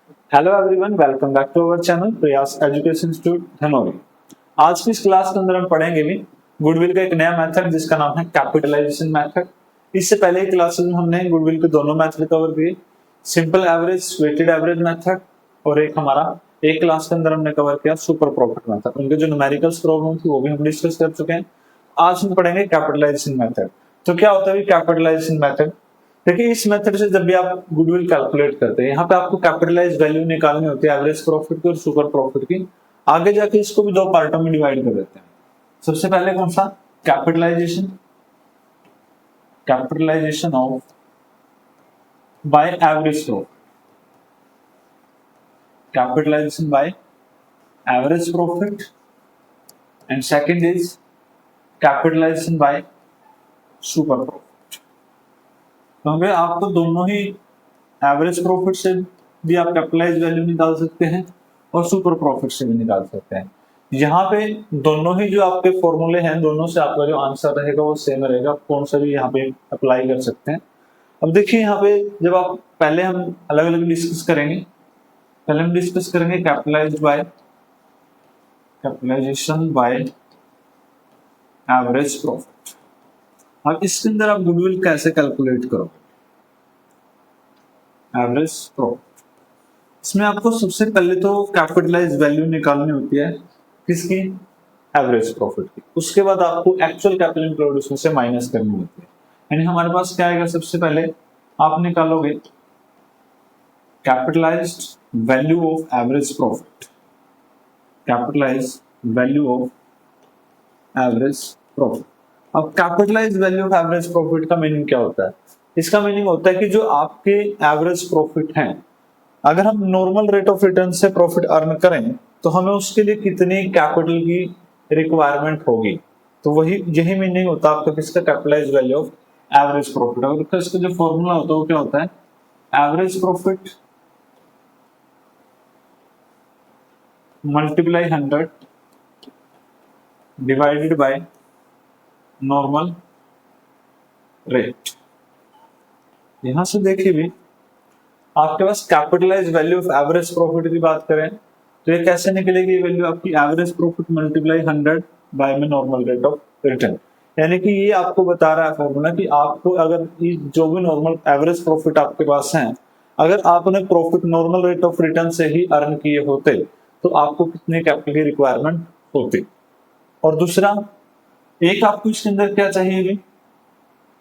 Hello everyone, welcome back to our channel Prayas education institute Dhanauri. आज की इस क्लास के अंदर हम पढ़ेंगे भी गुडविल का एक नया मेथड जिसका नाम है कैपिटलाइजेशन मेथड। इससे पहले की क्लासेस में हमने गुडविल के दोनों मेथड कवर किए, simple average, weighted average method, और एक हमारा एक क्लास के अंदर हमने कवर किया सुपर प्रॉफिट मेथड। उनके जो न्यूमेरिकल्स प्रॉब्लम थी वो भी हम डिस्कस कर चुके हैं। आज हम पढ़ेंगे कैपिटलाइजेशन मेथड। तो क्या होता है कैपिटलाइजेशन मेथड? देखिए, इस मेथड से जब भी आप गुडविल कैलकुलेट करते हैं, यहाँ पे आपको कैपिटलाइज वैल्यू निकालनी होती है एवरेज प्रॉफिट की और सुपर प्रॉफिट की। आगे जाके इसको भी दो पार्टों में डिवाइड कर देते हैं। सबसे पहले कौन सा? Capitalisation, capitalisation of by average profit, capitalisation by average profit, and second is capitalisation by super profit. क्योंकि आपको दोनों ही एवरेज प्रॉफिट से भी आप कैपिटलाइज वैल्यू निकाल सकते हैं और सुपर प्रॉफिट से भी निकाल सकते हैं। यहाँ पे दोनों ही जो आपके फॉर्मूले हैं, दोनों से आपका जो आंसर रहेगा वो सेम रहेगा। आप कौन सा भी यहाँ पे अप्लाई कर सकते हैं। अब देखिए, यहाँ पे जब आप पहले हम अलग अलग डिस्कस करेंगे। पहले हम डिस्कस करेंगे कैपिटलाइजेशन बाय एवरेज प्रॉफिट। अब इसके अंदर आप गुडविल कैसे कैलकुलेट करोगे? एवरेज प्रॉफिट, इसमें आपको सबसे पहले तो कैपिटलाइज वैल्यू निकालनी होती है किसकी? एवरेज प्रॉफिट की। उसके बाद आपको एक्चुअल कैपिटल एम्प्लॉयड उसमें से माइनस करनी होती है। यानी हमारे पास क्या आएगा? सबसे पहले आप निकालोगे capitalised value of average profit, capitalise value of average profit. अब capitalise value of average profit का मीनिंग क्या होता है? इसका मीनिंग होता है कि जो आपके एवरेज प्रॉफिट हैं, अगर हम नॉर्मल रेट ऑफ रिटर्न से प्रॉफिट अर्न करें तो हमें उसके लिए कितनी कैपिटल की रिक्वायरमेंट होगी। तो वही यही मीनिंग होता है आपका किसका? Capitalise value of average profit. और इसका जो फॉर्मूला होता है वो क्या होता है? Average profit multiply 100 divided by normal rate. यहां से देखिए भी आपके पास capitalise value of average profit की बात करें तो ये कैसे निकलेगी? वैल्यू आपकी एवरेज प्रॉफिट मल्टीप्लाई 100 बाय में नॉर्मल रेट ऑफ रिटर्न। यानी कि ये आपको बता रहा है फॉर्मूला कि आपको अगर जो भी नॉर्मल एवरेज प्रॉफिट आपके पास है, अगर आपने profit normal rate of return से ही अर्न किए होते तो आपको कितनी कैपिटल की रिक्वायरमेंट होती। और दूसरा, एक आपको इसके अंदर क्या चाहिए?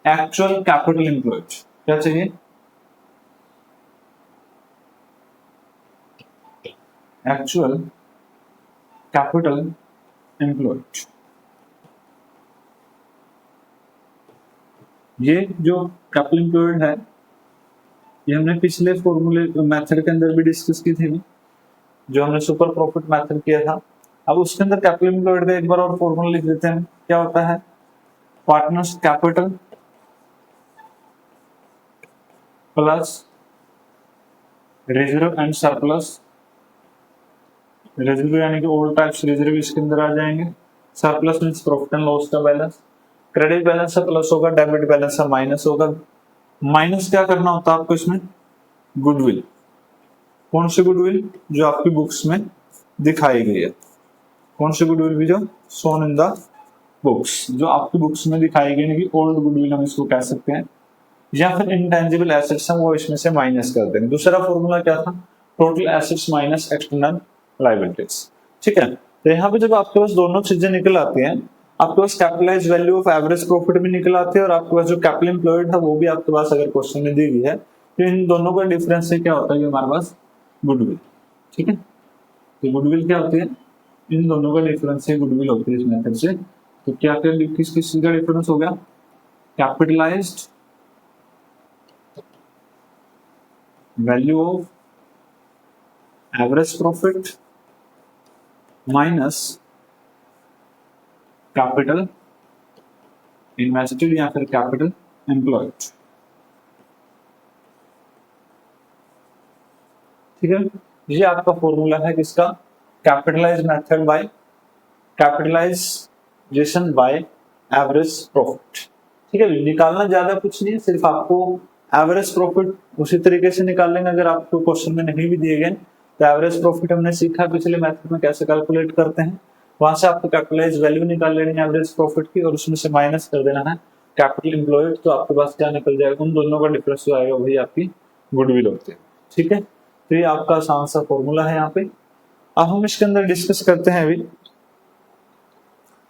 Actual capital employed. क्या चाहिए? Actual capital employed. ये जो कैपिटल एम्प्लॉयड है ये हमने पिछले फॉर्मूले मेथड के अंदर भी डिस्कस की थी, जो हमने सुपर प्रॉफिट मेथड किया था। अब उसके अंदर कैपिटल एम्प्लॉयड का एक बार और फॉर्मूला लिख देते हैं। क्या होता है? Partners capital plus reserve and surplus. Reserve यानी कि ऑल टाइप्स रिजर्व इसके अंदर आ जाएंगे। Surplus means profit and loss का बैलेंस। क्रेडिट बैलेंस है प्लस होगा, डेबिट बैलेंस है माइनस होगा। माइनस क्या करना होता है आपको इसमें? गुडविल। कौन सी गुडविल? जो आपकी बुक्स में दिखाई गई है। कौन सी गुडविल भी? जो शोन इन द बुक्स, जो आपकी बुक्स में दिखाई गई कि ओल्ड गुडविल हम इसको कह सकते हैं, या फिर इंटेंजिबल एसेट्स हैं वो इसमें से माइनस कर देंगे। दूसरा फॉर्मूला क्या था? Total assets minus external liabilities. ठीक है, तो यहाँ पे जब आपके पास दोनों चीजें निकल आती हैं, आपके पास capitalise value of average profit भी निकल आती है और आपके पास जो कैपिटल एम्प्लॉयड है वो भी आपके पास अगर क्वेश्चन में दी गई है, तो इन दोनों का डिफरेंस से क्या होता है कि हमारे पास गुडविल। ठीक है, तो गुडविल क्या होती है? इन दोनों का डिफरेंस से गुडविल होती है इस मेथड से। तो क्या किस किस का डिफरेंस हो गया? Capitalised value of average profit minus capital invested या फिर कैपिटल एम्प्लॉयड। ठीक है, ये आपका फॉर्मूला है किसका? Capitalise method by capitalisation by average profit. ठीक है, निकालना ज्यादा कुछ नहीं है, सिर्फ आपको एवरेज प्रॉफिट उसी तरीके से निकाल लेंगे अगर आपको क्वेश्चन में नहीं भी दिए गए। तो एवरेज प्रॉफिट हमने सीखा पिछले मेथड में कैसे कैलकुलेट करते हैं। वहां से आपको कैपिटलाइज वैल्यू निकाल लेनी है एवरेज प्रॉफिट की और उसमें से माइनस कर देना है कैपिटल एम्प्लॉयड। तो आपके पास क्या निकल जाएगा, उन दोनों का डिफरेंस जो आएगा वही आपकी गुडविल होती है। ठीक है, तो ये आपका आसान सा फॉर्मूला है यहाँ पे। अब हम इसके अंदर डिस्कस करते हैं। अभी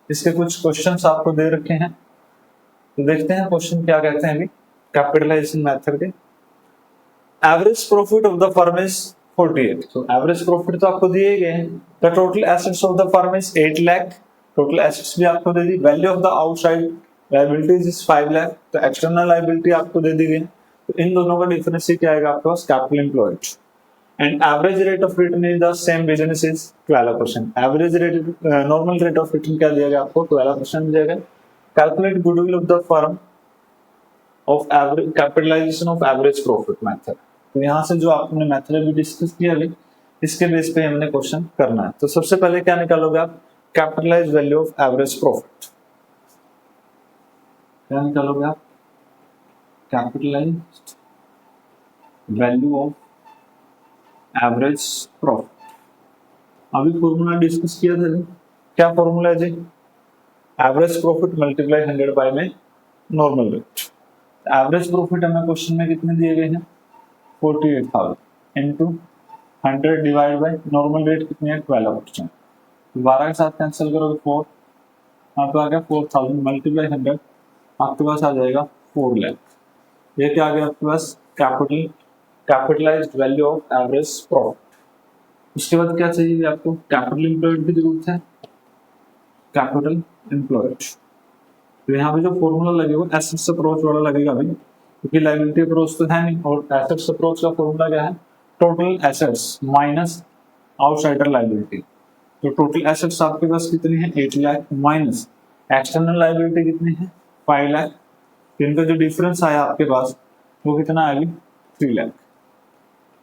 इसके कुछ क्वेश्चंस आपको दे रखे हैं, तो देखते हैं क्वेश्चन क्या कहते हैं। अभी कैपिटलाइजेशन मेथड के average profit of the firm is 48। तो एवरेज प्रॉफिट तो आपको दिए गए हैं। The total assets of the firm is 8 lakh. Total assets भी आपको दे दी। Value of the outside liabilities is 5 lakh. तो एक्सटर्नल लायबिलिटी आपको दे दी गई। तो इन दोनों का डिफरेंस क्या आएगा आपके पास, capital employed. And average rate of return in the same business is 12%। Average rate normal rate of return क्या दिया गया आपको, 12% दिया। Calculate goodwill of the firm of average capitalisation of average profit method. तो यहाँ से जो आपने मेथड अभी डिस्कस किया अभी, इसके बेस पे हमने क्वेश्चन करना है। तो सबसे पहले क्या निकालोगे आप, capitalise value of average profit. क्या निकालोगे आप, capitalise value of average profit. अभी फॉर्मूला डिस्कस किया था जी, क्या फॉर्मूला है जी, एवरेज प्रॉफिट मल्टीप्लाई 100 बाय में नॉर्मल रेट। एवरेज प्रॉफिट हमें क्वेश्चन में कितने दिए गए हैं, 48,000 into 100 divide by normal rate कितनी है, 12%। 12 के साथ कैंसिल करोगे 4, आपको आ गया 4000 मल्टीप्लाई 100, आपके पास आ जाएगा 4 लाख। ये क्या आ गया आपके पास, capitalised value of average profit. उसके बाद क्या चाहिए आपको, कैपिटल एम्प्लॉयड की जरूरत है, कैपिटल एम्प्लॉयड। तो यहाँ पे जो फॉर्मूला लगेगा एसेट्स अप्रोच वाला लगेगा अभी, क्योंकि लायबिलिटी अप्रोच तो है नहीं। और एसेट्स अप्रोच का फॉर्मूला क्या है, total assets minus outsider liability. तो टोटल एसेट्स आपके पास कितनी है, 8 लाख माइनस एक्सटर्नल लायबिलिटी कितनी है, 5 लाख। तो इनका जो डिफरेंस आया आपके पास वो कितना आएगी, 3 लाख।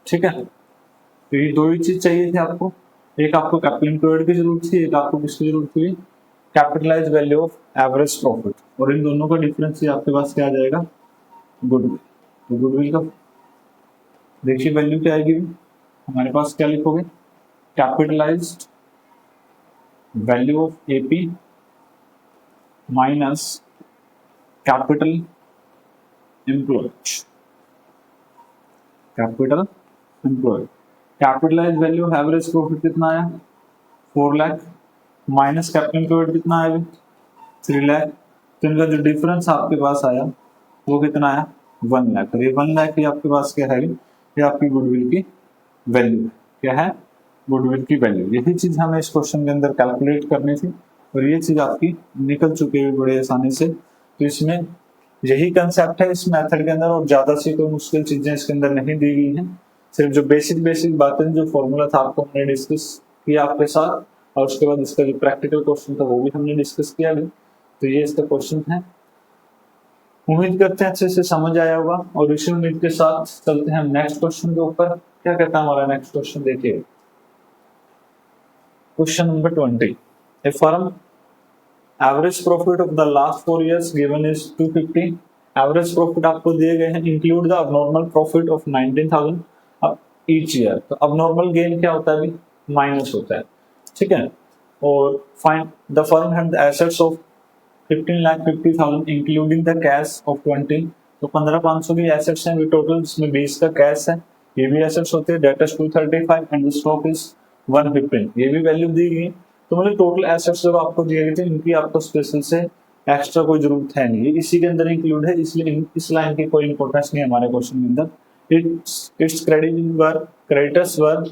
ठीक है, तो ये दो ही चीज चाहिए थी आपको, एक आपको कैपिटल एम्प्लॉयड की जरूरत थी, एक आपको किसकी जरूरत थी, capitalise value of average profit. और इन दोनों का डिफरेंस ही आपके पास क्या आ जाएगा, गुडविल। तो गुडविल का देखिए वैल्यू क्या आएगी, हमारे पास क्या लिखोगे, capitalised value of AP minus capital employed. Capital employed, capitalise value of average profit कितना आया, 4 लाख माइनस कैपिटल एम्प्लॉयड कितना आया, 3 लाख। तो इनका जो डिफरेंस आपके पास आया वो कितना आया, 1 लाख। ये 1 लाख ही आपके पास क्या है, ये आपकी गुडविल की वैल्यू क्या है, गुडविल की वैल्यू। यही चीज हमें इस क्वेश्चन के अंदर कैलकुलेट करनी थी और ये चीज आपकी निकल चुकी है बड़े आसानी से। तो इसमें यही कंसेप्ट है इस मेथड के अंदर, और ज्यादा सी कोई मुश्किल चीजें इसके अंदर नहीं दी गई हैं। सिर्फ जो बेसिक बातें, जो फॉर्मूला था आपको हमने डिस्कस किया आपके साथ, और उसके बाद इसका जो प्रैक्टिकल क्वेश्चन था वो भी हमने डिस्कस किया। तो ये इसका क्वेश्चन है। उम्मीद करते हैं अच्छे से समझ आया होगा, और इसी उम्मीद के साथ चलते हैं हम नेक्स्ट क्वेश्चन के ऊपर। क्या कहता है हमारा नेक्स्ट क्वेश्चन, देखिए question number 20। A firm average profit of the last 4 years given is 250। Average profit आपको दिए गए हैं, include the abnormal profit of 19,000 अब ईच ईयर। तो अबनॉर्मल गेन क्या होता है, अभी माइनस होता है। ठीक है, और find the firm had the assets of 15,50,000 including the cash of 20। तो 15,500 की एसेट्स हैं टोटल, जिसमें 20 का कैश है। ये भी एसेट्स होते हैं, debt is 235 and the stock is 115। ये भी वैल्यू दी गई। तो मतलब टोटल एसेट्स जब आपको दिए गए थे, इनकी आपको स्पेशल से एक्स्ट्रा कोई जरूरत है नहीं, इसी के अंदर इंक्लूड है, इसलिए इस लाइन की कोई इंपॉर्टेंस नहीं है हमारे क्वेश्चन के अंदर। It's creditors were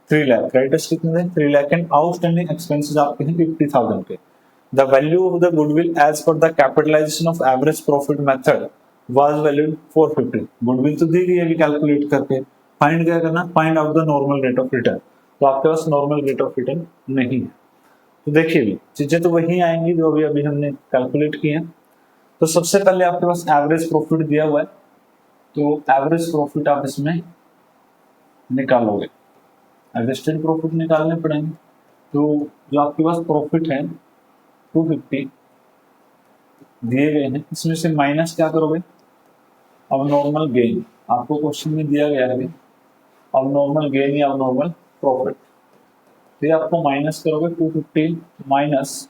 3 lakh. Creditors कितने थे, 3 लाख एंड आउटस्टैंडिंग एक्सपेंसेस आपके हैं 50,000 के। The value of the goodwill as per the capitalization of average profit method was valued 450। Goodwill तो दी गई है कैलकुलेट करके, फाइंड क्या करना, find out the normal rate of return. तो आपके पास नॉर्मल रेट ऑफ रिटर्न नहीं है। तो देखिए भी चीजें तो वही आएंगी जो अभी हमने कैलकुलेट की हैं। तो सबसे पहले आपके पास एवरेज प्रॉफिट दिया हुआ है, तो एवरेज प्रॉफिट आप इसमें निकालोगे, एडजस्टेड प्रॉफिट निकालने पड़ेंगे। तो जो आपके पास प्रॉफिट है 250 दिए गए हैं, इसमें से माइनस क्या करोगे, अब नॉर्मल गेन आपको क्वेश्चन में दिया गया है, अब नॉर्मल गेन या अब नॉर्मल प्रॉफिट, तो ये आपको माइनस करोगे 250 माइनस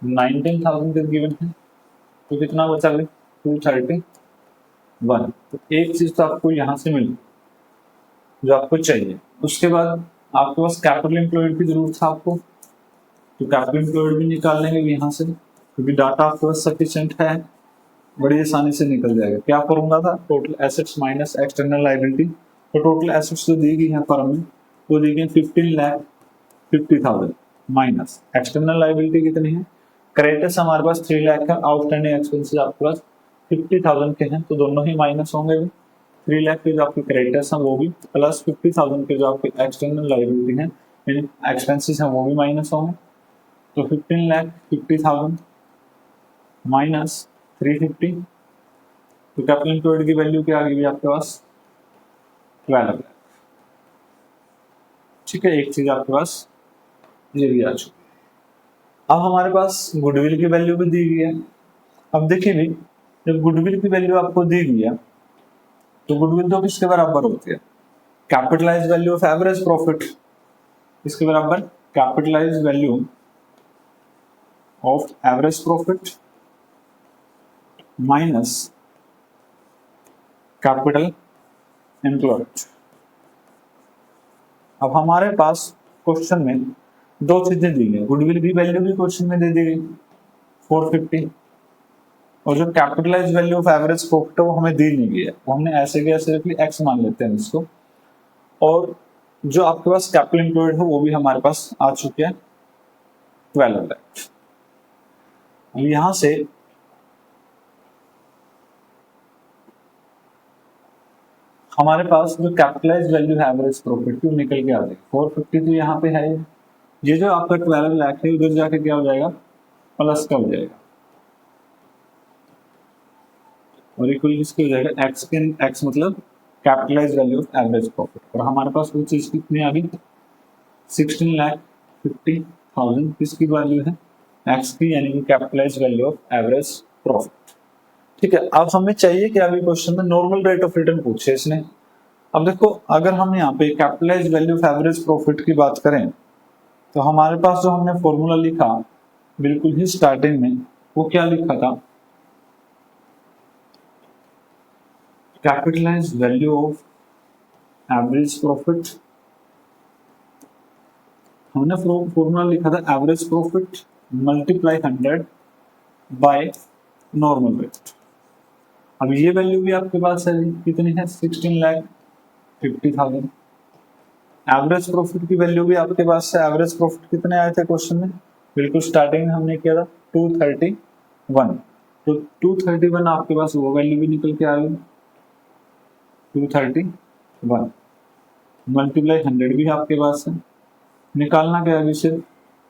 19,000 गिवन है, तो कितना बचा गया 231। तो एक चीज तो आपको यहाँ से मिली जो आपको चाहिए। उसके बाद आपके पास कैपिटल एम्प्लॉयड की जरूरत था आपको, तो कैपिटल एम्प्लॉयड भी निकाल लेंगे यहाँ से, क्योंकि डाटा आपके पास सफिशिएंट है, बड़ी आसानी से निकल जाएगा। क्या फॉर्मूला था, total assets minus external liability. तो टोटल एसेट्स जो दी गई है फर्म में वो दी गई 15,50,000 माइनस एक्सटर्नल लायबिलिटी कितनी है, क्रेडिटर्स हमारे पास 3 लाख है, आउटस्टैंडिंग एक्सपेंसेस आपके पास 50,000 के हैं, तो दोनों ही माइनस होंगे। 3 लाख के जो आपके क्रेडिटर्स हैं वो भी, प्लस 50,000 के जो आपके एक्सटर्नल लायबिलिटी हैं यानी एक्सपेंसेस हैं वो भी माइनस होंगे। तो 15,50,000 माइनस 350, तो कैपिटल एम्प्लॉयड की वैल्यू क्या आ गई आपके पास 12 लाख। ठीक है, एक चीज आपके पास ये भी आ चुकी है। अब हमारे पास गुडविल की वैल्यू भी दी गई है। अब देखिए भी, जब गुडविल की वैल्यू आपको दी गई है तो गुडविल तो किसके बराबर होती है, capitalise value of average profit, इसके बराबर capitalise value of average profit minus capital employed. अब हमारे पास क्वेश्चन में दो चीजें दी गई, गुडविल की वैल्यू भी क्वेश्चन में दे दी गई 450, और जो capitalise value of average profit है वो हमें दी नहीं गई है, वो हमने ऐसे के ऐसे एक्स मान लेते हैं इसको। और जो आपके पास कैपिटल एम्प्लॉयड है वो भी हमारे पास आ चुके हैं 12 लाख। यहां से हमारे पास जो कैपिटलाइज वैल्यू है एवरेज प्रॉफिट की निकल के आ जाएगी 450, तो यहाँ पे है ये जो आपका 12 लाख है उधर जाके क्या हो जाएगा प्लस का हो जाएगा, और इक्वल किसके हो जाएगा एक्स के, एक्स मतलब capitalise value of average profit. और हमारे पास वो चीज कितनी आ गई 16,50,000 किसकी वैल्यू है एक्स की, यानी कि capitalise value of average profit. ठीक है, अब हमें चाहिए कि अभी क्वेश्चन में नॉर्मल रेट ऑफ रिटर्न पूछे इसने। अब देखो, अगर हम यहाँ पे capitalise value of average profit की बात करें तो हमारे पास जो हमने फॉर्मूला लिखा बिल्कुल ही स्टार्टिंग में, वो क्या लिखा था, capitalise value of average profit, हमने फॉर्मूला लिखा था average profit multiply 100 by normal rate. अब ये वैल्यू भी आपके पास है, कितनी है 16,50,000। एवरेज प्रॉफिट की वैल्यू भी आपके पास है, एवरेज प्रॉफिट कितने आए थे क्वेश्चन में, बिल्कुल स्टार्टिंग में हमने किया था 231, तो 231 आपके पास वो वैल्यू भी निकल के आ गई 231 मल्टीप्लाई 100 भी आपके पास है, निकालना क्या है सिर्फ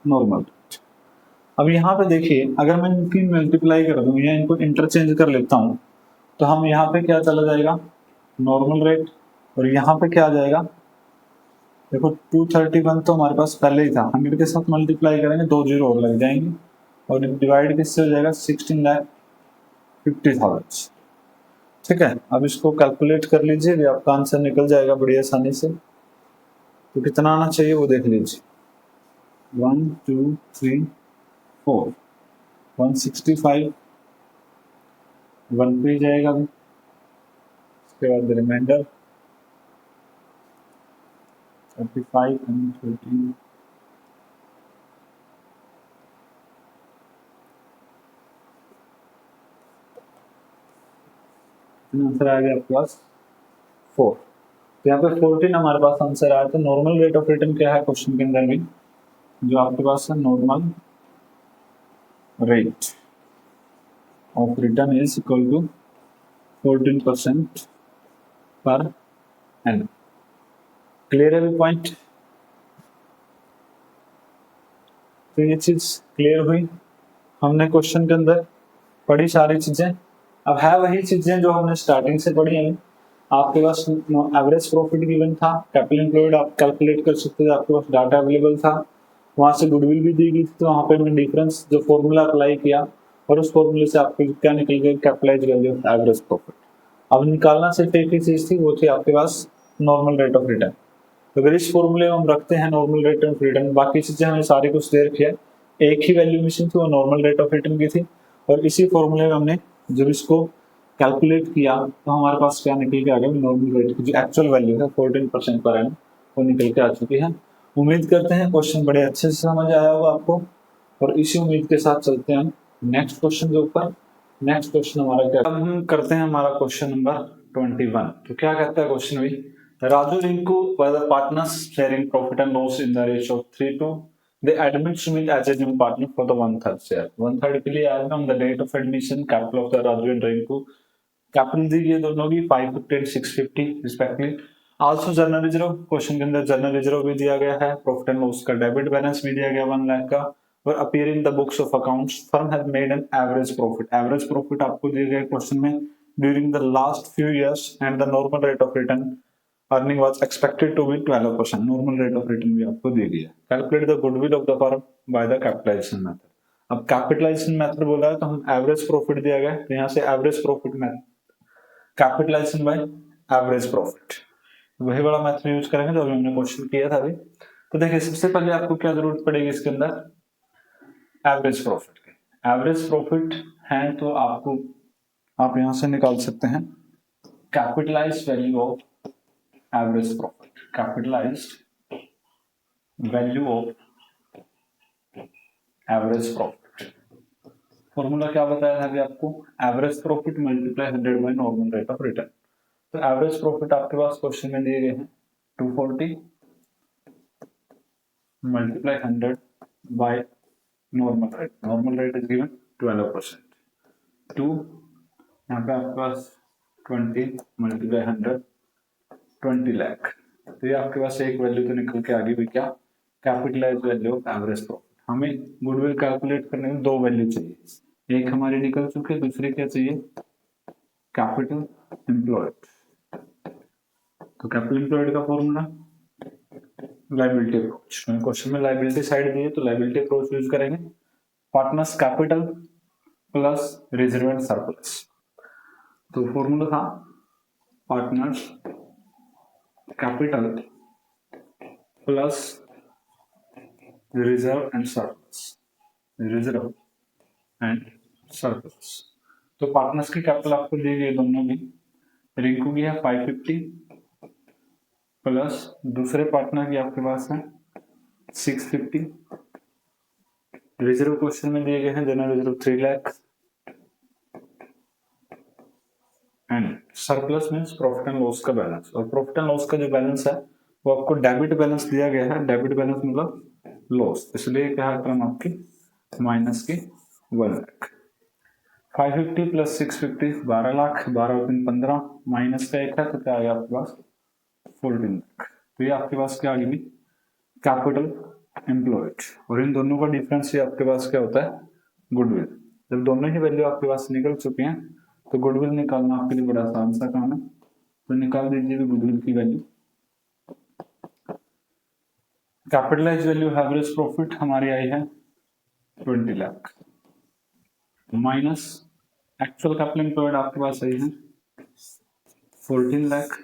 नॉर्मल रेट। अब यहाँ पे देखिए, अगर मैं इनकी मल्टीप्लाई कर दूं या इनको इंटरचेंज कर लेता हूँ तो हम यहाँ पे क्या चला जाएगा नॉर्मल रेट, और यहाँ पे क्या आ जाएगा, देखो 231 तो हमारे पास पहले ही था, 100 के साथ मल्टीप्लाई करेंगे 2 जीरो और लग जाएंगे, और डिवाइड किससे हो जाएगा 16,50,000। ठीक है, अब इसको कैलकुलेट कर लीजिए, आपका आंसर निकल जाएगा बड़ी आसानी से। तो कितना आना चाहिए वो देख लीजिए, 1 2 3 4 165 1 पे जाएगा, उसके बाद रिमाइंडर 35 and 13 आंसर आ गया आपके पास 4। तो यहाँ पे 14 हमारे पास आंसर आया। तो नॉर्मल रेट ऑफ रिटर्न क्या है क्वेश्चन के अंदर भी, जो आपके पास है normal rate of return is equal to 14% per annum. Clear है भी पॉइंट, तो ये चीज क्लियर हुई, हमने क्वेश्चन के अंदर पढ़ी सारी चीजें। अब है वही चीजें जो हमने स्टार्टिंग से पढ़ी हैं। आपके पास एवरेज प्रॉफिट गिवन था, कैपिटल एम्प्लॉयड आप कैलकुलेट कर सकते थे, आपके पास डाटा अवेलेबल था, वहां से गुडविल भी दी गई थी, तो वहां पे हमने डिफरेंस जो फॉर्मूला अप्लाई किया और उस फॉर्मूले से आपको क्या निकल गया capitalise value of average profit. अब निकालना सिर्फ एक ही चीज थी, वो थी आपके पास नॉर्मल रेट ऑफ रिटर्न। तो अगर इस फॉर्मूले में हम रखते हैं नॉर्मल रेट ऑफ रिटर्न, बाकी चीजें हमें सारी कुछ दे रखी है, एक ही वैल्यू मिसिंग थी, वो नॉर्मल रेट ऑफ रिटर्न की थी। और इसी फॉर्मूले में हमने जब इसको कैलकुलेट किया तो हमारे पास क्या निकल के आ गया, नॉर्मल रेट की जो एक्चुअल वैल्यू है 14% पर एनम वो निकल के आ चुकी है। उम्मीद करते हैं क्वेश्चन बड़े अच्छे से समझ आया होगा आपको, और इसी उम्मीद के साथ चलते हैं हम नेक्स्ट क्वेश्चन के ऊपर। नेक्स्ट क्वेश्चन हमारा क्या, अब हम करते हैं हमारा क्वेश्चन नंबर 21। तो क्या कहता है क्वेश्चन भी, Raju Rinku were the partners sharing profit and loss in the ratio of 3 to, they admit Sumit as a new partner for the 1/3 share। 1/3 के लिए आया on the date of admission capital of the Raju and Rinku, capital दी है दोनों की 550 and 650 respectively. Also general reserve, question के अंदर general reserve भी दिया गया है, प्रॉफिट एंड लॉस का डेबिट बैलेंस भी दिया गया 1 लाख का, और appear in the books of accounts firm has made an average profit. Average profit आपको दिया गया क्वेश्चन में during the last few years and the normal rate of return earning was expected to be 12%। Normal rate of return भी आपको दी गई है। Calculate the goodwill of the firm by the capitalisation method. अब capitalisation method बोला है तो हम एवरेज प्रॉफिट दिया गया तो यहाँ से average profit method, capitalisation by average profit, वही वाला मेथड यूज करेंगे जो अभी हमने क्वेश्चन किया था अभी। तो देखिए सबसे पहले आपको क्या जरूरत पड़ेगी इसके अंदर, एवरेज प्रॉफिट के। एवरेज प्रॉफिट है तो आपको आप यहां से निकाल सकते हैं capitalised value of average profit. Capitalised value of average profit, formula क्या बताया था अभी आपको, average profit multiply 100 by normal rate of return. तो एवरेज प्रॉफिट आपके पास क्वेश्चन में दिए गए हैं 240 multiply 100 by normal rate. Normal rate is given 12%। 2 यहाँ पे आपके पास 20 मल्टीप्लाई 100 20 लाख। तो ये आपके पास एक वैल्यू तो निकल के आ गई भी, क्या, capitalise value of average profit. हमें गुडविल कैलकुलेट करने में दो वैल्यू चाहिए, एक हमारी निकल चुकी है, दूसरी क्या चाहिए, कैपिटल एम्प्लॉयड। तो कैपिटल एम्प्लॉयड का फॉर्मूला लायबिलिटी अप्रोच। क्वेश्चन में लायबिलिटी साइड दी है तो लायबिलिटी अप्रोच यूज करेंगे। Partners capital plus reserve and surplus. तो फॉर्मूला था partners capital plus reserve and surplus, reserve and surplus. तो पार्टनर्स की कैपिटल आपको दी गई दोनों की, रिंकू की है 550 प्लस दूसरे पार्टनर की आपके पास है 650। रिजर्व क्वेश्चन में दिए गए हैं general reserve 3 lakh and surplus means profit and loss का बैलेंस। और प्रॉफिट एंड लॉस का जो बैलेंस है वो आपको डेबिट बैलेंस दिया गया है। डेबिट बैलेंस मतलब लॉस, इसलिए क्या है टर्म आपकी माइनस की 1 लाख। 550 प्लस 650 12 लाख, 12 और 3 15, माइनस का एक है तो क्या आ गया आपके पास 14 लाख। तो ये आपके पास क्या आ गई, कैपिटल एम्प्लॉयड। और इन दोनों का डिफरेंस ये आपके पास क्या होता है, गुडविल। जब दोनों ही वैल्यू आपके पास निकल चुके हैं तो गुडविल निकालना आपके लिए बड़ा आसान सा काम है। तो निकाल दीजिए गुडविल की value. Capitalise value average profit हमारी आई है 20 lakh minus actual capital employed आपके पास आई है 14 लाख,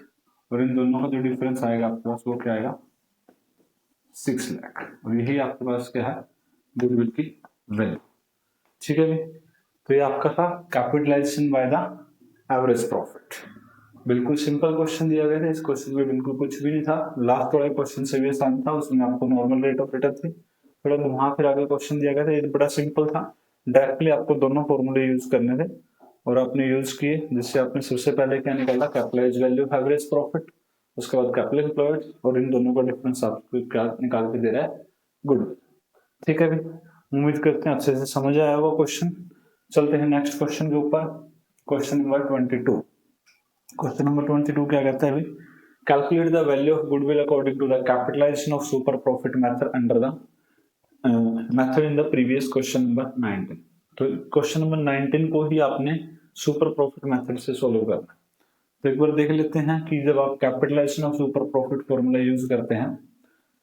और इन दोनों का जो डिफरेंस आएगा आपके पास वो क्या आएगा 6 लाख। और यही आपके पास क्या है गुडविल की वैल्यू। ठीक है भाई, तो ये आपका था capitalisation by the average profit. बिल्कुल सिंपल क्वेश्चन दिया गया था, इस क्वेश्चन में बिल्कुल कुछ भी नहीं था। लास्ट वाला क्वेश्चन से भी आसान था, उसमें आपको नॉर्मल रेट ऑफ रिटर्न थी, थोड़ा घुमा फिर आगे क्वेश्चन दिया गया था। ये बड़ा सिंपल था, डायरेक्टली आपको दोनों फॉर्मूले यूज करने थे और आपने यूज किए, जिससे आपने सबसे पहले क्या निकाला capitalise value of average profit, उसके बाद कैपिटल एम्प्लॉयड, और इन दोनों का डिफरेंस आपको क्या निकाल के दे रहा है गुडविल। ठीक है भाई, उम्मीद करते हैं अच्छे से समझ आया होगा क्वेश्चन। चलते हैं नेक्स्ट क्वेश्चन के ऊपर, क्वेश्चन नंबर 22। क्वेश्चन नंबर 22 क्या कहता है भाई, calculate the value of goodwill according to the capitalisation of super profit method under the method in the previous question number 19। तो क्वेश्चन नंबर 19 को ही आपने सुपर प्रॉफिट मेथड से सोल्व करना है। तो एक बार देख लेते हैं कि जब आप capitalisation of super profit formula use करते हैं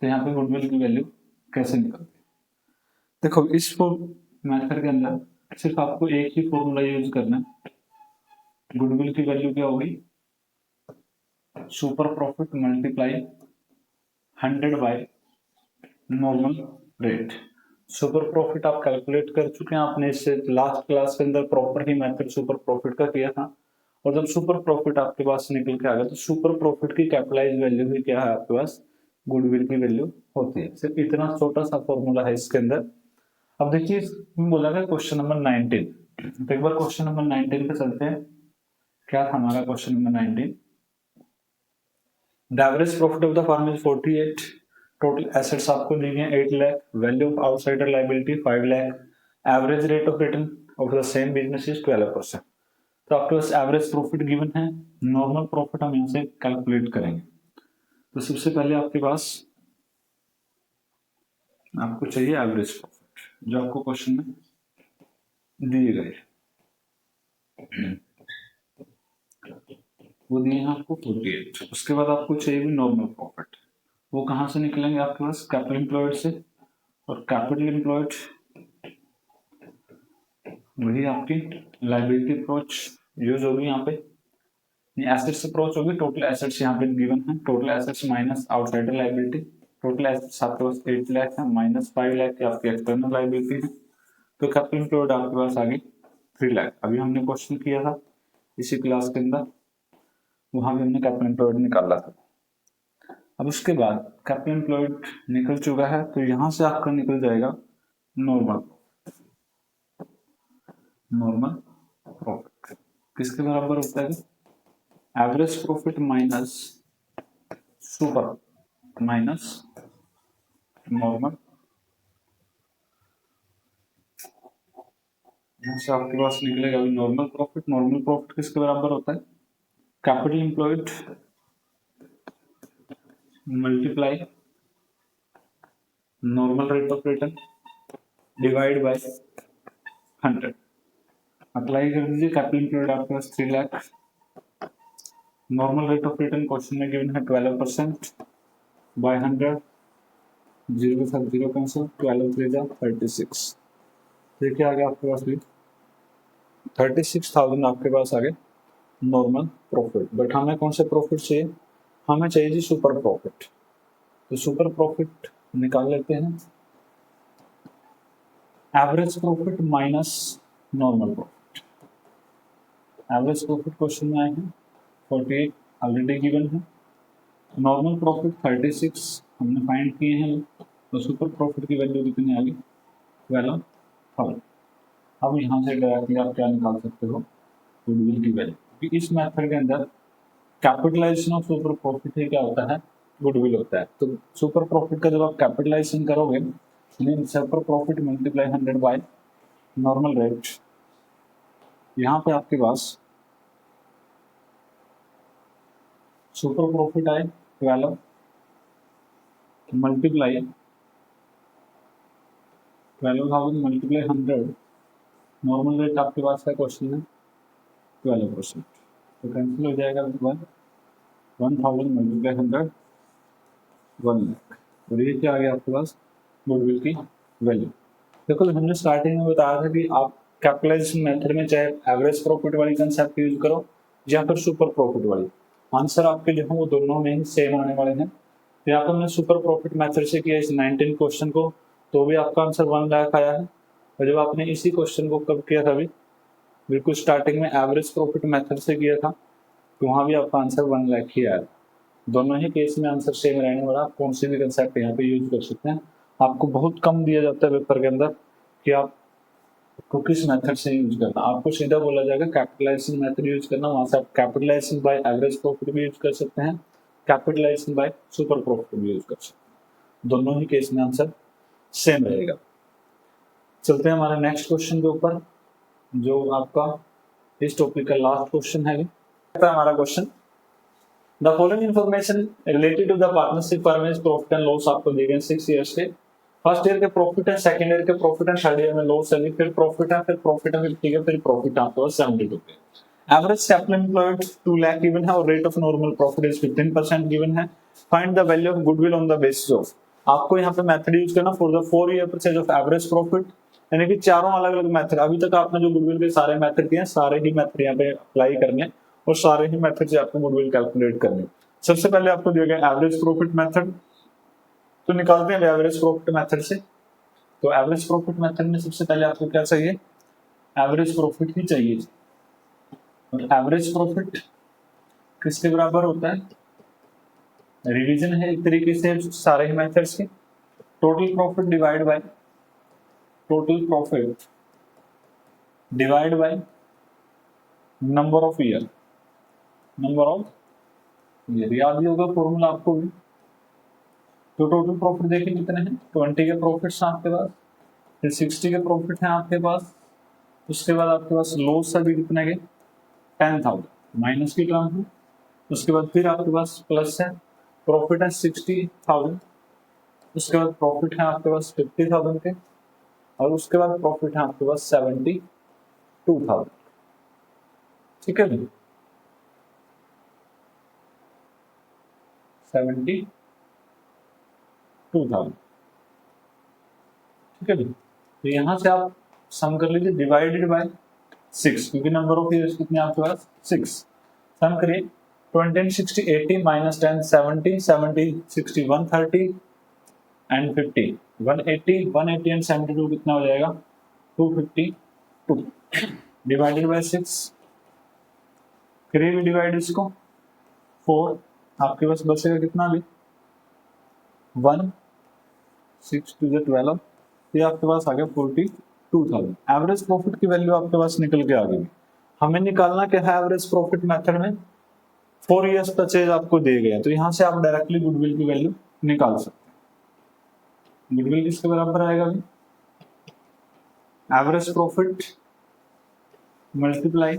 तो यहाँ पे गुडविल की वैल्यू कैसे निकलती है। देखो इस मेथड के अंदर सिर्फ आपको एक ही फॉर्मूला यूज करना है, गुडविल की वैल्यू क्या होगी, super profit multiply 100 by normal rate. Super profit आप कैलकुलेट कर चुके हैं, आपने इससे लास्ट क्लास के अंदर प्रॉपर ही मेथड सुपर प्रॉफिट का किया था। और जब सुपर प्रॉफिट आपके पास निकल के आ गया तो सुपर प्रॉफिट की कैपिटलाइज वैल्यू भी क्या है आपके पास, गुडविल की वैल्यू होती है। सिर्फ इतना छोटा सा फॉर्मूला है इसके अंदर। अब देखिए बोला गया क्वेश्चन नंबर 19, तो एक बार क्वेश्चन नंबर 19 पे चलते हैं। क्या था हमारा question number 19, the average profit of the firm is 48, total assets आपको दी गई 8 lakh, value of outsider liability 5 lakh, average rate of return of the same business is 12%। तो आपके पास एवरेज प्रॉफिट गिवन है, नॉर्मल प्रॉफिट हम यहाँ से कैलकुलेट करेंगे। तो सबसे पहले आपके पास आपको चाहिए एवरेज प्रॉफिट जो आपको क्वेश्चन में दिए गए, वो दिए हैं आपको 48। उसके बाद आपको चाहिए भी नॉर्मल प्रॉफिट, वो कहाँ से निकलेंगे आपके पास, कैपिटल एम्प्लॉयड से, और कैपिटल एम्प्लॉयड वही आपकी लायबिलिटी अप्रोच यूज होगी यहाँ पे, एसेट्स अप्रोच होगी। टोटल एसेट्स यहाँ पे गिवन है, total assets minus outsider liability, total assets आपके पास 8 लाख है, माइनस 5 लाख की आपकी एक्सटर्नल लायबिलिटी है। तो कैपिटल एम्प्लॉयड आपके पास आ गई 3 लाख। अभी हमने क्वेश्चन किया था इसी क्लास के अंदर, वहां भी हमने कैपिटल एम्प्लॉयड निकाला था। अब उसके बाद कैपिटल एम्प्लॉयड निकल चुका है, तो यहां से आपका निकल जाएगा नॉर्मल प्रॉफिट। किसके बराबर होता है, average profit minus super minus normal. यहां से आपके पास निकलेगा नॉर्मल प्रॉफिट। नॉर्मल प्रॉफिट किसके बराबर होता है, capital employed multiply normal rate of return divide by 100। Apply कर दीजिए, कैपिटल एम्प्लॉयड आपके पास 3 lakh, normal rate of return question में गिवन है 12% बाय 100, जीरो के साथ जीरो कैंसिल, 12 3 जा 36। देखिए आ गया आपके पास भी 36,000 आपके पास आ गए नॉर्मल प्रॉफिट। बट हमें कौन से प्रॉफिट चाहिए, हमें चाहिए जी सुपर प्रॉफिट। तो सुपर प्रॉफिट निकाल लेते हैं, average profit minus normal profit. Average profit question में आए हैं 48 ऑलरेडी गिवन है, नॉर्मल प्रॉफिट 36 हमने फाइंड किए हैं, तो सुपर प्रॉफिट की वैल्यू कितनी आ गई 12,000। अब यहाँ से डायरेक्टली आप क्या निकाल सकते हो, गुडविल की वैल्यू, क्योंकि इस मेथड के अंदर कैपिटलाइजेशन ऑफ सुपर प्रॉफिट है क्या होता है, गुडविल होता है। तो सुपर प्रॉफिट का जब आप कैपिटलाइजेशन करोगे, super profit multiply 100 by normal rate, यहाँ पे आपके पास सुपर प्रॉफिट आए 12 मल्टीप्लाई 12,000 मल्टीप्लाई 100, नॉर्मल रेट आपके पास है क्वेश्चन में 12%, तो कैंसिल हो जाएगा 1,000 मल्टीप्लाई 100 1 लाख। और ये क्या आ गया आपके पास, गुडविल की वैल्यू। देखो हमने स्टार्टिंग में बताया था कि आप कैपिटलाइजेशन मेथड में चाहे एवरेज प्रॉफिट वाली कंसेप्ट यूज करो या फिर सुपर प्रॉफिट वाली, आंसर आपके जो है वो दोनों में ही सेम आने वाले हैं। तो यहाँ पर हमने सुपर प्रॉफिट मेथड से किया इस 19 क्वेश्चन को, तो भी आपका आंसर 1 लाख आया है। और जब आपने इसी क्वेश्चन को कब किया था, अभी बिल्कुल स्टार्टिंग में एवरेज प्रॉफिट मेथड से किया था, तो वहाँ भी आपका आंसर 1 लाख ही आया। दोनों ही केस में आंसर सेम रहने वाला, आप कौन सी भी कंसेप्ट यहाँ पे यूज कर सकते हैं। आपको बहुत कम दिया जाता है पेपर के अंदर कि आपको किस मेथड से यूज करना, आपको सीधा बोला जाएगा कैपिटलाइजेशन मेथड यूज करना, वहां से आप कैपिटलाइजेशन बाय एवरेज प्रॉफिट भी यूज कर सकते हैं, कैपिटलाइजेशन बाय सुपर प्रॉफिट भी यूज कर सकते हैं। दोनों ही केस में आंसर सेम रहेगा। चलते हैं हमारे नेक्स्ट क्वेश्चन के ऊपर, जो आपका इस टॉपिक का लास्ट क्वेश्चन है। हमारा question, the following information related to the partnership firm is profit and loss आपको दिए गए 6 ईयर्स के। फर्स्ट ईयर के प्रॉफिट है, सेकंड ईयर के प्रॉफिट है, थर्ड ईयर में लॉस है, फिर प्रॉफिट है, फिर प्रॉफिट है, ठीक है, फिर प्रॉफिट आपको 72 पे। Average capital employed 2 lakh given है और rate of normal profit is 15% given है। Find the value of goodwill on the basis of. आपको यहाँ पे मेथड यूज करना for the 4 year purchase of average profit, यानी कि चारों अलग अलग मेथड। अभी तक आपने जो गुडविल के सारे मेथड किए हैं, सारे ही मेथड यहाँ पे अप्लाई करने हैं और सारे ही मेथड से आपको गुडविल कैलकुलेट करनी है। सबसे पहले आपको दिया गया एवरेज प्रॉफिट मेथड, तो निकालते हैं एवरेज प्रॉफिट मेथड से। तो एवरेज प्रॉफिट मेथड में सबसे पहले आपको क्या चाहिए, एवरेज प्रॉफिट ही चाहिए। और एवरेज प्रॉफिट किसके बराबर होता है, रिवीजन है एक तरीके से सारे ही मेथड्स के, total profit divide by total profit divide by number of year, number of year याद ही होगा फॉर्मूला आपको भी। तो टोटल प्रॉफिट देखिए कितने हैं, 20 के प्रॉफिट्स हैं आपके पास, फिर 60 के प्रॉफिट हैं आपके पास, उसके बाद आपके पास लॉस अभी कितने के 10,000 माइनस की टर्म है, उसके बाद फिर आपके पास प्लस है, प्रॉफिट है 60,000, उसके बाद प्रॉफिट है आपके पास 50,000 के, और उसके बाद प्रॉफिट है आपके पास 72,000। ठीक है जी, 72,000। ठीक है जी, तो यहां से आप सम कर लीजिए डिवाइडेड बाय 6, क्योंकि नंबर ऑफ ईयर्स कितने आपके पास 6। सम करिए 20 60 80 माइनस 10 70 70 60 130 एंड 50 180 180 एंड 72 कितना हो जाएगा 252 डिवाइडेड बाय 6। करिए भी डिवाइड इसको 4, आपके पास बचेगा कितना भी 1 6 टू द 12, ये आपके पास आ गया 42,000। एवरेज प्रॉफिट की वैल्यू आपके पास निकल के आ गई। हमें निकालना क्या है एवरेज प्रॉफिट मेथड में, 4 इयर्स परचेज आपको दिए गए हैं, तो यहां से आप डायरेक्टली गुडविल की वैल्यू निकाल सकते हैं। गुडविल किसके बराबर आएगा अभी, average profit multiply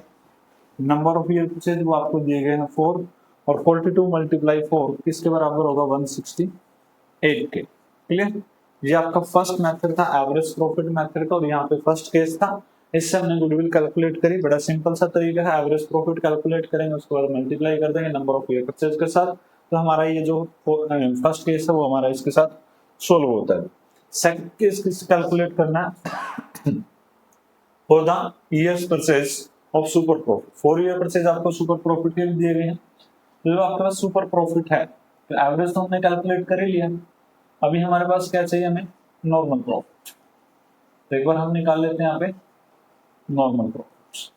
number of year purchase, वो आपको दिए गए हैं 4, और 42 मल्टीप्लाई 4 किसके बराबर होगा 168 के। क्लियर, ये आपका फर्स्ट मेथड था एवरेज प्रॉफिट मेथड का, और यहाँ पे फर्स्ट केस था, इससे हमने गुडविल कैलकुलेट करी। बड़ा सिंपल सा तरीका है, एवरेज प्रॉफिट कैलकुलेट करेंगे, उसके बाद मल्टीप्लाई कर देंगे नंबर ऑफ ईयर परचेज के साथ, तो हमारा ये जो फर्स्ट केस है वो हमारा इसके साथ सोल्व होता है। सेकंड केस किस कैलकुलेट करना है, for the years purchase of super profit. 4 year purchase आपको सुपर प्रॉफिट के दिए गए हैं, तो जो आपके पास सुपर प्रॉफिट है, तो एवरेज तो हमने कैलकुलेट कर ही लिया, अभी हमारे पास क्या चाहिए हमें, नॉर्मल प्रॉफिट। तो एक बार हम निकाल लेते हैं यहाँ पे नॉर्मल प्रॉफिट।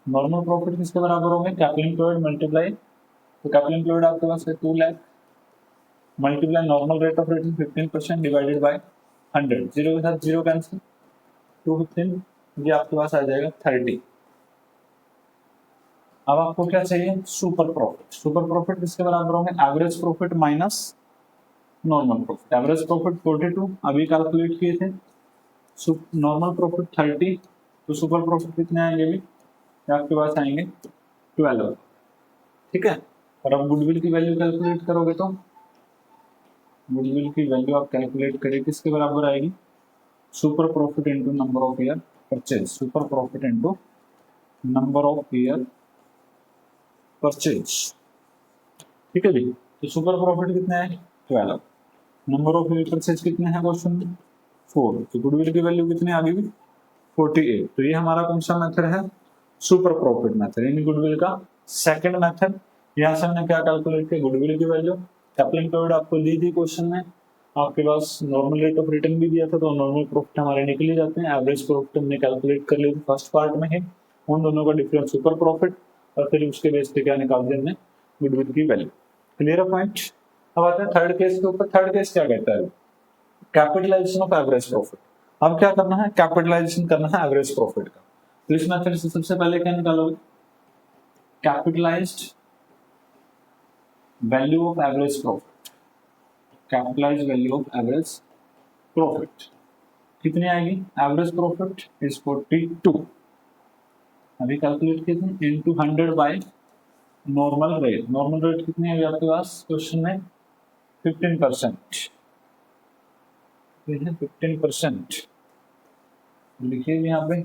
नॉर्मल प्रॉफिट किसके बराबर होंगे, कैपिटल एम्प्लॉयड मल्टीप्लाई, तो कैपिटल एम्प्लॉयड आपके पास है 2 lakh multiply normal rate of return 15% divided by 100, zero के साथ जीरो कैंसिल, 215, ये आपके पास आ जाएगा 30। अब आपको क्या चाहिए, सुपर प्रॉफिट। सुपर प्रॉफिट किसके बराबर होंगे, average profit minus normal profit. Average profit 42 अभी कैलकुलेट किए थे, नॉर्मल प्रॉफिट 30, तो सुपर प्रॉफिट कितने आएंगे भी, आपके पास आएंगे 12। ठीक है, और अब गुडविल की वैल्यू कैलकुलेट करोगे तो गुडविल की वैल्यू आप कैलकुलेट करें किसके बराबर आएगी, super profit into number of year purchase, super profit into number of year purchase. ठीक है जी, तो सुपर प्रॉफिट कितने है 12, नंबर ऑफ ईयर परचेज कितने हैं क्वेश्चन में 4, तो गुडविल की वैल्यू कितनी आ गई 48। तो ये हमारा कौन सा मेथड है, सुपर प्रॉफिट मेथड, यानी गुडविल का सेकंड मेथड। यहाँ से हमने क्या कैलकुलेट किया, गुडविल की वैल्यू, कैपिटल एम्प्लॉयड आपको दी थी क्वेश्चन में, आपके पास नॉर्मल रेट ऑफ रिटर्न भी दिया था, तो नॉर्मल प्रॉफिट हमारे निकल ही जाते हैं। एवरेज प्रॉफिट हमने कैलकुलेट कर ली थी फर्स्ट पार्ट में है, उन दोनों का डिफरेंस सुपर प्रॉफिट, और फिर उसके बेस पे क्या निकाल दिया हमने, गुडविल की वैल्यू। क्लियर है पॉइंट। अब आते हैं थर्ड केस के ऊपर। थर्ड केस क्या कहता है, कैपिटलाइजेशन ऑफ एवरेज प्रॉफिट। अब क्या करना है, कैपिटलाइजेशन करना है एवरेज प्रॉफिट का। तो इस मेथड से सबसे पहले क्या निकालोगे, capitalised value of average profit, capitalised value of average profit कितनी आएगी, एवरेज प्रॉफिट इज 42, अभी कैलकुलेट किए थे, into 100 by normal rate. Normal rate कितनी है आपके पास क्वेश्चन में 15%, 15% लिखिए यहाँ पे,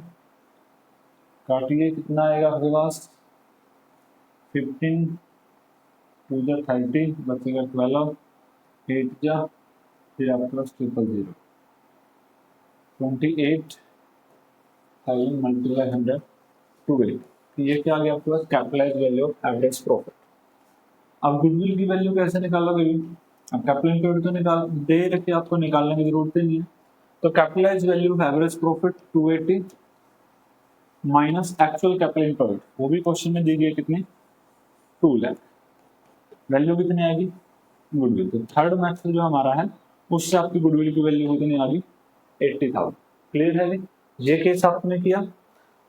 काटिए कितना आएगा आपके पास 15 टू द 30 बचेगा 12, 8 जा फिर आपके पास 000 28,000 मल्टीप्लाई 100 12। ये क्या आ गया आपके पास capitalise value of average profit. अब गुडविल की वैल्यू कैसे निकालोगे? अब कैपिटल इंक्लूड तो निकाल दे रखी, आपको निकालने की जरूरत ही नहीं है। तो capitalise value of average profit 280 minus actual capital include, वो भी क्वेश्चन में दी गई है कितनी 2 लाख। वैल्यू कितनी आएगी गुडविल। तो थर्ड मेथड जो हमारा है उससे आपकी गुडविल की वैल्यू कितनी आ गई 80,000। क्लियर है? ये केस आपने किया।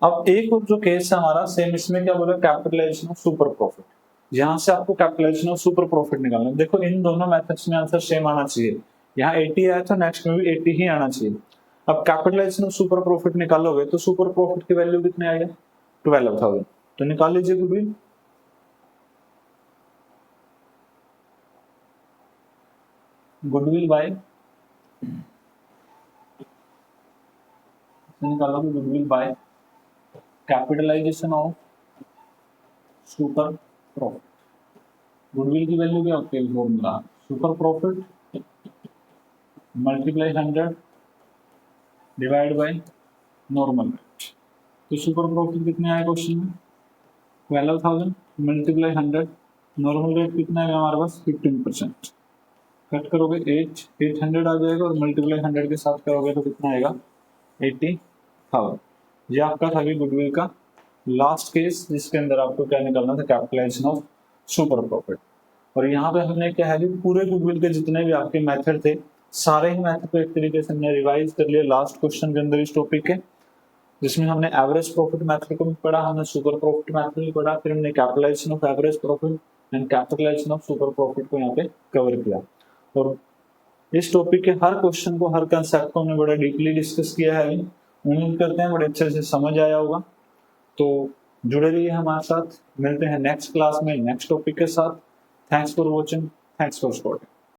अब एक और जो केस है हमारा सेम, इसमें क्या बोला कैपिटलाइजेशन ऑफ सुपर प्रॉफिट। यहाँ से आपको कैपिटलाइजेशन ऑफ सुपर प्रॉफिट निकालना है। देखो इन दोनों मेथड्स में आंसर सेम आना चाहिए। यहाँ 80 आया तो नेक्स्ट में भी 80 ही आना चाहिए। अब कैपिटलाइजेशन ऑफ सुपर प्रॉफिट निकालोगे तो सुपर प्रॉफिट की वैल्यू कितनी आएगा 12,000। तो निकाल लीजिए गुडविल। गुडविल बाय निकालोगे goodwill by capitalisation of super profit. Goodwill की वैल्यू क्या होती है formula super profit multiply 100 divide by normal rate. तो सुपर प्रॉफिट कितने आया क्वेश्चन में 12,000 मल्टीप्लाई 100, नॉर्मल रेट कितना है हमारे पास 15%। कट करोगे 800 आ जाएगा और मल्टीप्लाई 100 के साथ करोगे तो कितना आएगा 80,000। ये आपका था गुडविल का लास्ट केस जिसके अंदर आपको क्या निकालना था कैपिटलाइजेशन ऑफ सुपर प्रॉफिट। और यहाँ पे हमने क्या है पूरे गुडविल के जितने भी आपके मेथड थे सारे ही मेथड को एक तरीके से हमने रिवाइज कर लिया लास्ट क्वेश्चन के अंदर इस टॉपिक के, जिसमें हमने एवरेज प्रॉफिट मेथड को भी पढ़ा, हमने सुपर प्रॉफिट मेथड भी पढ़ा, फिर हमने capitalisation of average profit and capitalisation of super profit को यहाँ पे कवर किया। और इस टॉपिक के हर क्वेश्चन को हर कंसेप्ट को हमने बड़ा डीपली डिस्कस किया है। उम्मीद करते हैं बड़े अच्छे से समझ आया होगा। तो जुड़े रहिए हमारे साथ, मिलते हैं नेक्स्ट क्लास में नेक्स्ट टॉपिक के साथ। Thanks for watching, thanks for supporting.